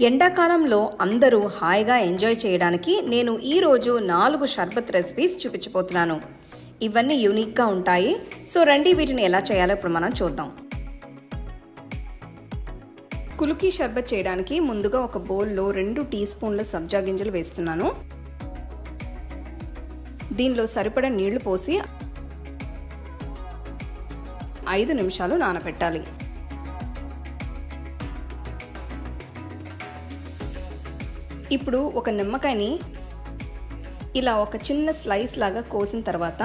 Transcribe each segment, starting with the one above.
ఎండాకాలంలో అందరూ హాయిగా ఎంజాయ్ చేయడానికి నేను ఈరోజు 4 షర్బత్ రెసిపీస్ చూపించబోతున్నాను. ఇవన్నీ యూనిక్గా ఉంటాయి. సో రండి వీటిని ఎలా చేయాలో ఇప్పుడు మనం చూద్దాం. కులుకి షర్బత్ చేయడానికి ముందుగా ఒక బౌల్లో 2 టీ స్పూన్ల సబ్జా గింజలు వేస్తున్నాను. దీనిలో సరిపడా నీళ్లు పోసి 5 నిమిషాలు నానబెట్టాలి. ఇప్పుడు ఒక నిమ్మకాయని ఇలా ఒక చిన్న స్లైస్ లాగా కోసిన తర్వాత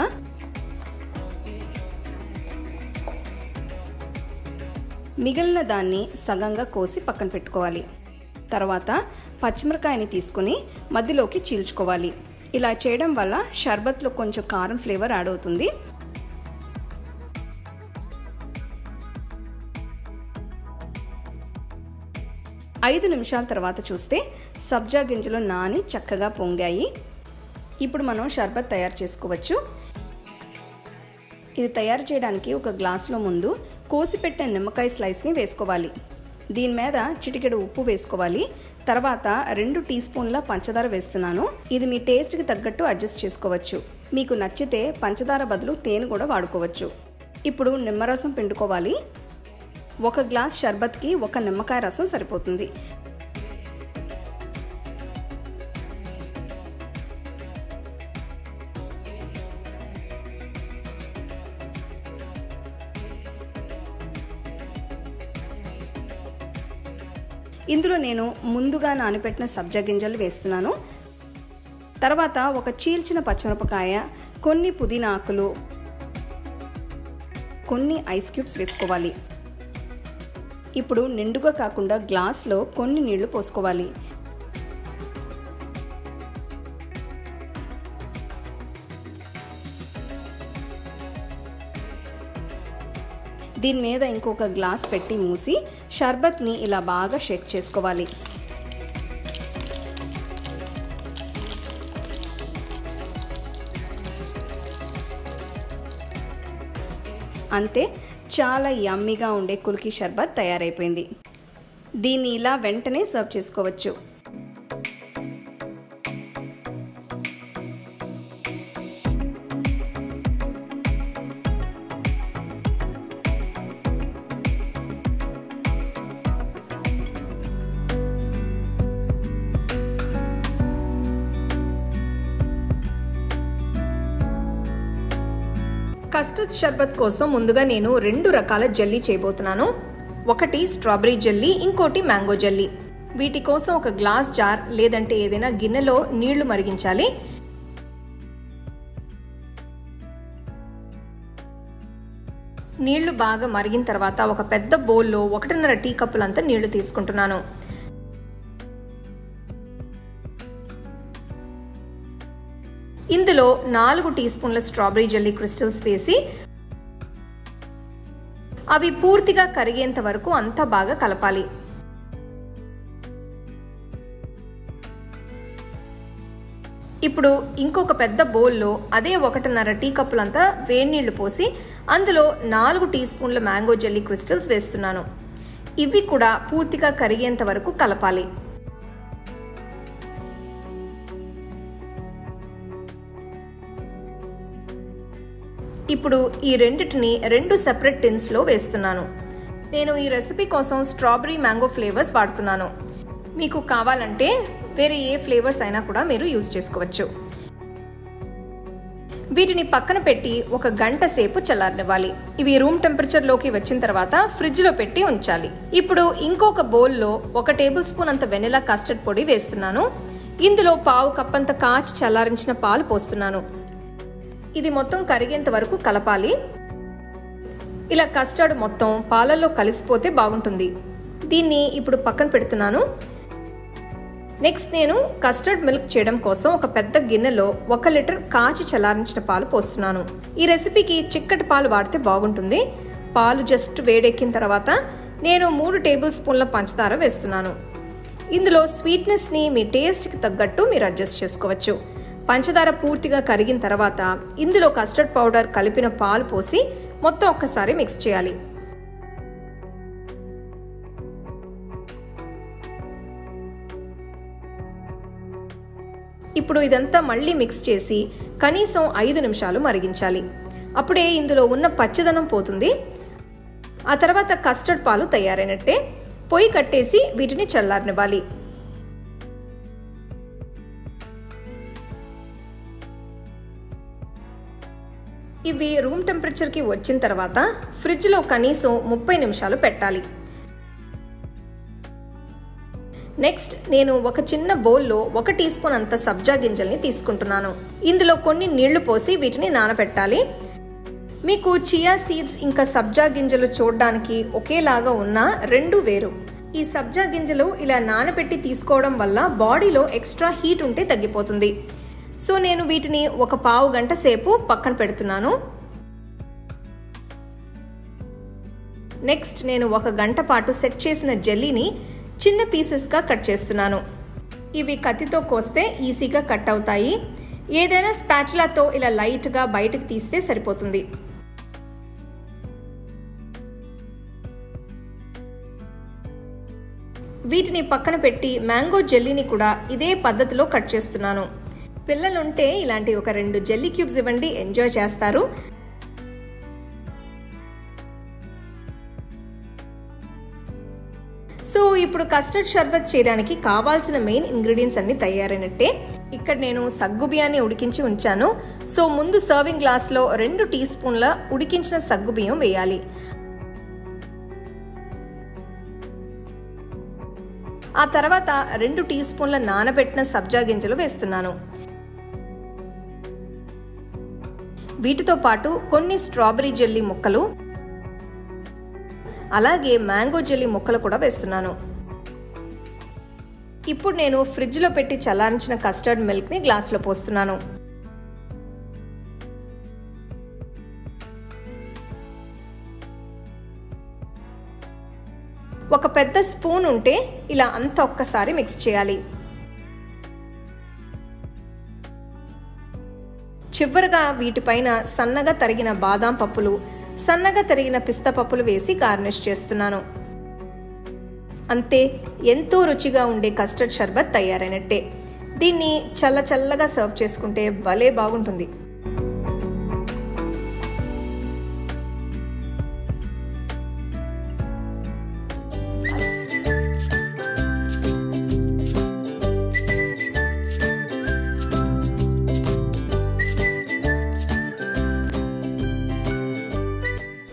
మిగిలిన దాన్ని సగంగా కోసి పక్కన పెట్టుకోవాలి. తర్వాత పచ్చిమిరకాయని తీసుకుని మధ్యలోకి చీల్చుకోవాలి. ఇలా చేయడం వల్ల షర్బత్లో కొంచెం కారం ఫ్లేవర్ యాడ్ అవుతుంది. ఐదు నిమిషాల తర్వాత చూస్తే సబ్జా గింజలు నాని చక్కగా పొంగాయి. ఇప్పుడు మనం షర్బత్ తయారు చేసుకోవచ్చు. ఇది తయారు చేయడానికి ఒక గ్లాసులో ముందు కోసిపెట్టిన నిమ్మకాయ స్లైస్ని వేసుకోవాలి. దీని మీద చిటికెడు ఉప్పు వేసుకోవాలి. తర్వాత 2 టీ స్పూన్ల పంచదార వేస్తున్నాను. ఇది మీ టేస్ట్కి తగ్గట్టు అడ్జస్ట్ చేసుకోవచ్చు. మీకు నచ్చితే పంచదార బదులు తేనె కూడా వాడుకోవచ్చు. ఇప్పుడు నిమ్మరసం పిండుకోవాలి. ఒక గ్లాస్ షర్బత్కి ఒక నిమ్మకాయ రసం సరిపోతుంది. ఇందులో నేను ముందుగా నానబెట్టిన సబ్జా గింజలు వేస్తున్నాను. తర్వాత ఒక చీల్చిన పచ్చిమిరపకాయ, కొన్ని పుదీనా ఆకులు, కొన్ని ఐస్ క్యూబ్స్ వేసుకోవాలి. ఇప్పుడు నిండుగా కాకుండా గ్లాస్లో కొన్ని నీళ్లు పోసుకోవాలి. దీని మీద ఇంకొక గ్లాస్ పెట్టి మూసి షర్బత్ని ఇలా బాగా షేక్ చేసుకోవాలి. అంతే, చాలా యమ్మీగా ఉండే కుల్కీ షర్బత్ తయారైపోయింది. దీన్ని ఇలా వెంటనే సర్వ్ చేసుకోవచ్చు. కస్టర్డ్ షర్బత్ కోసం ముందుగా నేను 2 రకాల జెల్లీ చేయబోతున్నాను. ఒకటి స్ట్రాబెరీ జెల్లీ, ఇంకోటి మ్యాంగో జెల్లీ. వీటి కోసం ఒక గ్లాస్ జార్ లేదంటే ఏదైనా గిన్నెలో నీళ్లు మరిగించాలి. నీళ్లు బాగా మరిగిన తర్వాత ఒక పెద్ద బౌల్లో 1.5 టీ కప్పులంతా నీళ్లు తీసుకుంటున్నాను. ఇందులో 4 టీ స్పూన్ల స్ట్రాబెరీ జెల్లీ క్రిస్టల్స్ వేసి అవి పూర్తిగా కరిగేంత వరకు అంతా బాగా కలపాలి. ఇప్పుడు ఇంకొక పెద్ద బౌల్లో అదే 1.5 టీ కప్పులంతా వేడి నీళ్లు పోసి అందులో 4 టీ స్పూన్ల మ్యాంగో జెల్లీ క్రిస్టల్స్ వేస్తున్నాను. ఇవి కూడా పూర్తిగా కరిగేంత వరకు కలపాలి. ఇప్పుడు ఈ రెండిటిని 2 సెపరేట్ టిన్స్లో వేస్తున్నాను. నేను ఈ రెసిపీ కోసం స్ట్రాబెరీ మ్యాంగో ఫ్లేవర్స్ వాడుతున్నాను. మీకు కావాలంటే వేరే ఏ ఫ్లేవర్స్ అయినా కూడా మీరు యూజ్ చేసుకోవచ్చు. వీటిని పక్కన పెట్టి 1 గంట సేపు చల్లారనివ్వాలి. ఇవి రూమ్ టెంపరేచర్లోకి వచ్చిన తర్వాత ఫ్రిడ్జ్లో పెట్టి ఉంచాలి. ఇప్పుడు ఇంకొక బౌల్లో 1 టేబుల్ స్పూన్ అంత వెనిలా కస్టర్డ్ పొడి వేస్తున్నాను. ఇందులో 1/2 కప్ అంత కాచి చల్లారించిన పాలు పోస్తున్నాను. ఇది మొత్తం కరిగేంత వరకు కలపాలి. ఇలా కస్టర్డ్ మొత్తం పాలల్లో కలిసిపోతే బాగుంటుంది. దీన్ని ఇప్పుడు పక్కన పెడుతున్నాను. నెక్స్ట్ నేను కస్టర్డ్ మిల్క్ చేయడం కోసం ఒక పెద్ద గిన్నెలో 1 లీటర్ కాచి చల్లారించిన పాలు పోస్తున్నాను. ఈ రెసిపీకి చిక్కటి పాలు వాడితే బాగుంటుంది. పాలు జస్ట్ వేడెక్కిన తర్వాత నేను 3 టేబుల్ స్పూన్ల పంచదార వేస్తున్నాను. ఇందులో స్వీట్నెస్ని మీ టేస్ట్కి తగ్గట్టు మీరు అడ్జస్ట్ చేసుకోవచ్చు. పంచదార పూర్తిగా కరిగిన తర్వాత ఇందులో కస్టర్డ్ పౌడర్ కలిపిన పాలు పోసి మొత్తం ఒక్కసారి మిక్స్ చేయాలి. ఇప్పుడు ఇదంతా మళ్ళీ మిక్స్ చేసి కనీసం 5 నిమిషాలు మరిగించాలి. అప్పుడే ఇందులో ఉన్న పచ్చదనం పోతుంది. ఆ తర్వాత కస్టర్డ్ పాలు తయారైనట్టే. పొయ్యి కట్టేసి వీటిని చల్లారనివ్వాలి. ఇవి రూమ్ టెంపరేచర్కి వచ్చిన తర్వాత ఫ్రిడ్జ్లో కనీసం 30 నిమిషాలు పెట్టాలి. నెక్స్ట్ నేను ఒక చిన్న బౌల్లో 1 టీ స్పూన్ అంత సబ్జా గింజల్ని తీసుకుంటున్నాను. ఇందులో కొన్ని నీళ్లు పోసి వీటిని నానబెట్టాలి. మీకు చియా సీడ్స్ ఇంకా సబ్జా గింజలు చూడడానికి ఒకేలాగా ఉన్నా రెండు వేరు. ఈ సబ్జా గింజలు ఇలా నానబెట్టి తీసుకోవడం వల్ల బాడీలో ఎక్స్ట్రా హీట్ ఉంటే తగ్గిపోతుంది. సో నేను వీటిని ఒక పావు గంట సేపు పక్కన పెడుతున్నాను. నెక్స్ట్ నేను 1 గంట పాటు సెట్ చేసిన జెల్లీని చిన్న పీసెస్గా కట్ చేస్తున్నాను. ఇవి కత్తితో కోస్తే ఈజీగా కట్ అవుతాయి. ఏదైనా స్పాచులాతో ఇలా లైట్గా బయటకు తీస్తే సరిపోతుంది. వీటిని పక్కన పెట్టి మ్యాంగో జెల్లీని కూడా ఇదే పద్ధతిలో కట్ చేస్తున్నాను. పిల్లలుంటే ఇలాంటి ఒక 2 జెల్లీ క్యూబ్స్ ఇవ్వండి, ఎంజాయ్ చేస్తారు. సో ఇప్పుడు కస్టర్డ్ షర్బత్ చేయడానికి కావాల్సిన మెయిన్ ఇంగ్రీడియంట్స్ అన్ని తయారైనట్టే. ఇక్కడ నేను సగ్గుబియ్యాన్ని ఉడికించి ఉంచాను. సో ముందు సర్వింగ్ గ్లాస్లో 2 టీ స్పూన్ల ఉడికించిన సగ్గుబియ్యం వేయాలి. ఆ తర్వాత 2 టీ స్పూన్ల నానబెట్టిన సబ్జా గింజలు వేస్తున్నాను. వీటితో పాటు కొన్ని స్ట్రాబెరీ జెల్లీ ముక్కలు, అలాగే మ్యాంగో జెల్లీ ముక్కలు కూడా వేస్తున్నాను. ఇప్పుడు నేను ఫ్రిడ్జ్లో పెట్టి చల్లారించిన కస్టర్డ్ మిల్క్ని గ్లాస్లో పోస్తున్నాను. ఒక పెద్ద స్పూన్ ఉంటే ఇలా అంతా ఒక్కసారి మిక్స్ చేయాలి. చివరగా వీటిపైన సన్నగా తరిగిన బాదాం పప్పులు, సన్నగా తరిగిన పిస్తా పప్పులు వేసి గార్నిష్ చేస్తున్నాను. అంతే, ఎంతో రుచిగా ఉండే కస్టర్డ్ షర్బత్ తయారైనట్టే. దీన్ని చల్లగా సర్వ్ చేసుకుంటే భలే బాగుంటుంది.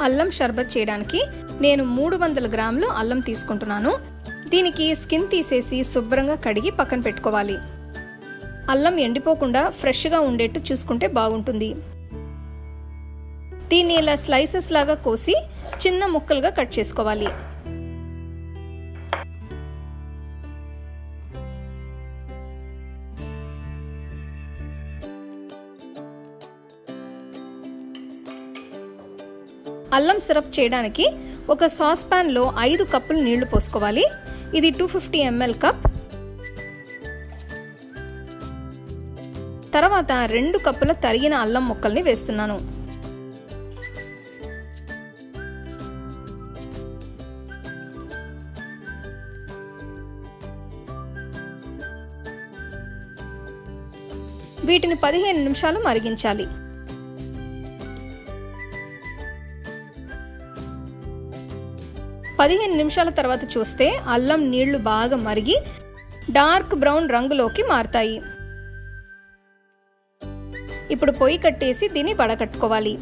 అల్లం షర్బత్ చేయడానికి నేను 300 గ్రాములు అల్లం తీసుకుంటున్నాను. దీనికి స్కిన్ తీసేసి శుభ్రంగా కడిగి పక్కన పెట్టుకోవాలి. అల్లం ఎండిపోకుండా ఫ్రెష్గా ఉండేట్టు చూసుకుంటే బాగుంటుంది. దీన్ని ఇలా స్లైసెస్ లాగా కోసి చిన్న ముక్కలుగా కట్ చేసుకోవాలి. అల్లం సిరప్ చేయడానికి ఒక సాస్ పాన్లో 5 కప్పులు నీళ్లు పోసుకోవాలి. ఇది 250 ml కప్. తర్వాత 2 కప్పుల తరిగిన అల్లం ముక్కల్ని వేస్తున్నాను. వీటిని 15 నిమిషాలు మరిగించాలి. పదిహేను నిమిషాల తర్వాత చూస్తే అల్లం నీళ్లు బాగా మరిగి డార్క్ బ్రౌన్ రంగులోకి మారతాయి. ఇప్పుడు పొయ్యి కట్టేసి దీన్ని వడకట్టుకోవాలి.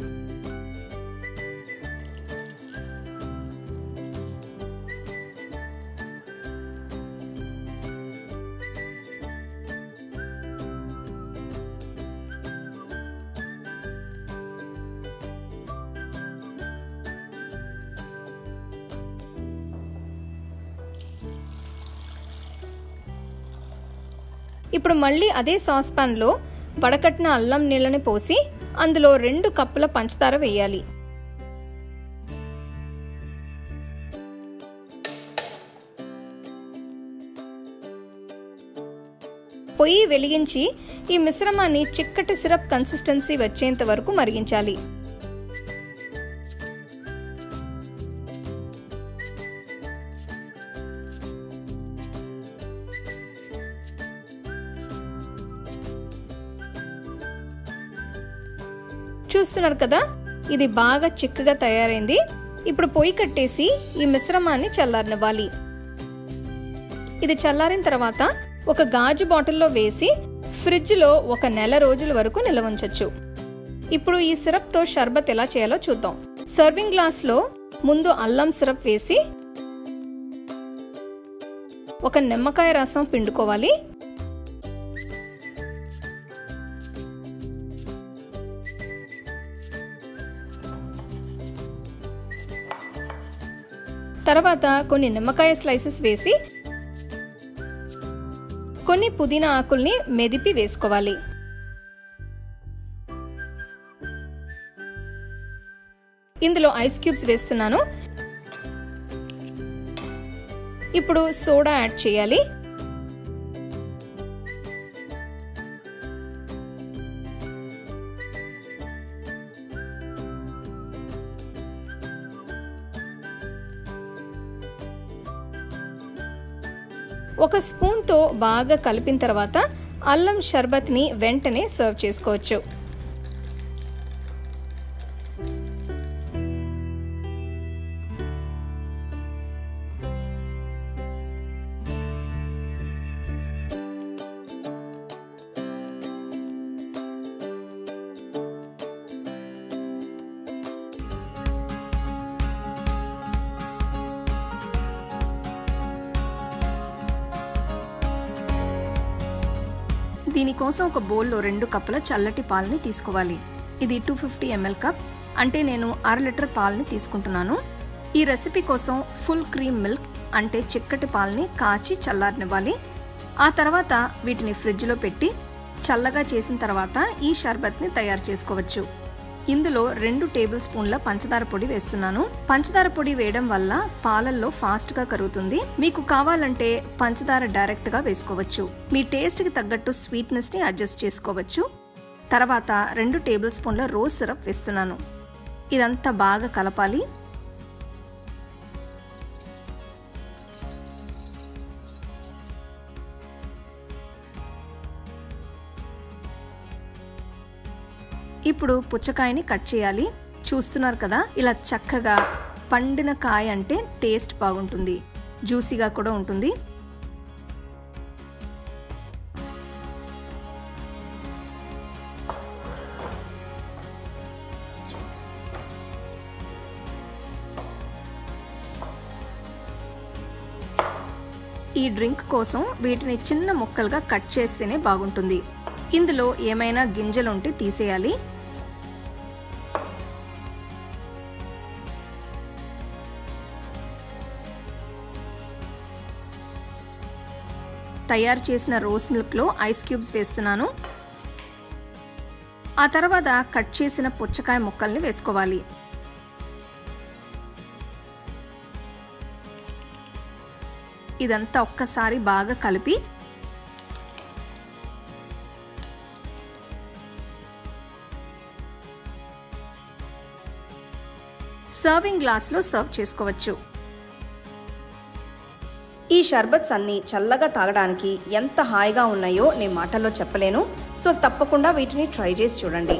ఇప్పుడు మళ్ళీ అదే సాస్ పాన్లో వడకట్టిన అల్లం నీళ్ళని పోసి అందులో 2 కప్పుల పంచదార వేయాలి. పొయ్యి వెలిగించి ఈ మిశ్రమాన్ని చిక్కటి సిరప్ కన్సిస్టెన్సీ వచ్చేంత వరకు మరిగించాలి. చూస్తున్నారు కదా, ఇది బాగా చిక్కగా తయారైంది. ఇప్పుడు పొయ్యి కట్టేసి ఈ మిశ్రమాన్ని చల్లారనివ్వాలి. ఇది చల్లారిన తర్వాత ఒక గాజు బాటిల్లో వేసి ఫ్రిడ్జ్లో 1 నెల రోజుల వరకు నిల్వ ఉంచొచ్చు. ఇప్పుడు ఈ సిరప్తో షర్బత్ ఎలా చేయాలో చూద్దాం. సర్వింగ్ గ్లాస్లో ముందు అల్లం సిరప్ వేసి 1 నిమ్మకాయ రసం పిండుకోవాలి. తర్వాత కొన్ని నిమ్మకాయ స్లైసెస్ వేసి కొన్ని పుదీనా ఆకుల్ని మెదిపి వేసుకోవాలి. ఇందులో ఐస్ క్యూబ్స్ వేస్తున్నాను. ఇప్పుడు సోడా యాడ్ చేయాలి. ఒక స్పూన్తో బాగా కలిపిన తర్వాత అల్లం షర్బత్ని వెంటనే సర్వ్ చేసుకోవచ్చు. దీనికోసం ఒక బౌల్లో 2 కప్పుల చల్లటి పాలని తీసుకోవాలి. ఇది 250 ml కప్, అంటే నేను 1/2 లీటర్ పాలని తీసుకుంటున్నాను. ఈ రెసిపీ కోసం ఫుల్ క్రీమ్ మిల్క్ అంటే చిక్కటి పాలని కాచి చల్లారనివ్వాలి. ఆ తర్వాత వీటిని ఫ్రిడ్జ్లో పెట్టి చల్లగా చేసిన తర్వాత ఈ షర్బత్ని తయారు చేసుకోవచ్చు. ఇందులో 2 టేబుల్ స్పూన్ల పంచదార పొడి వేస్తున్నాను. పంచదార పొడి వేయడం వల్ల పాలల్లో ఫాస్ట్గా కరుగుతుంది. మీకు కావాలంటే పంచదార డైరెక్ట్గా వేసుకోవచ్చు. మీ టేస్ట్కి తగ్గట్టు స్వీట్నెస్ని అడ్జస్ట్ చేసుకోవచ్చు. తర్వాత 2 టేబుల్ స్పూన్ల రోజ్ సిరప్ వేస్తున్నాను. ఇదంతా బాగా కలపాలి. ఇప్పుడు పుచ్చకాయని కట్ చేయాలి. చూస్తున్నారు కదా, ఇలా చక్కగా పండిన కాయ అంటే టేస్ట్ బాగుంటుంది, జ్యూసీగా కూడా ఉంటుంది. ఈ డ్రింక్ కోసం వీటిని చిన్న ముక్కలుగా కట్ చేస్తేనే బాగుంటుంది. ఇందులో ఏమైనా గింజలుంటే తీసేయాలి. తయారు చేసిన రోజ్ మిల్క్లో ఐస్ క్యూబ్స్ వేస్తున్నాను. ఆ తర్వాత కట్ చేసిన పుచ్చకాయ ముక్కల్ని వేసుకోవాలి. ఇదంతా ఒక్కసారి బాగా కలిపి సర్వింగ్ గ్లాస్లో సర్వ్ చేసుకోవచ్చు. ఈ షర్బత్స్ అన్నీ చల్లగా తాగడానికి ఎంత హాయిగా ఉన్నాయో నేను మాటల్లో చెప్పలేను. సో తప్పకుండా వీటిని ట్రై చేసి చూడండి.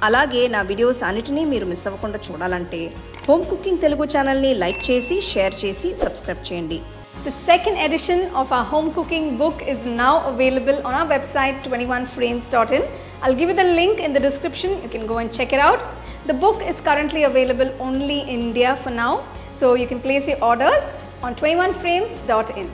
అలాగే నా వీడియోస్ అన్నిటినీ మీరు మిస్ అవ్వకుండా చూడాలంటే హోమ్ కుకింగ్ తెలుగు ఛానల్ని లైక్ చేసి, షేర్ చేసి, సబ్స్క్రైబ్ చేయండి. The second edition of our home cooking book is now available on our website 21frames.in. I'll give you the link in the description. You can go and check it out. The book is currently available only in India for now, so you can place your orders on 21frames.in.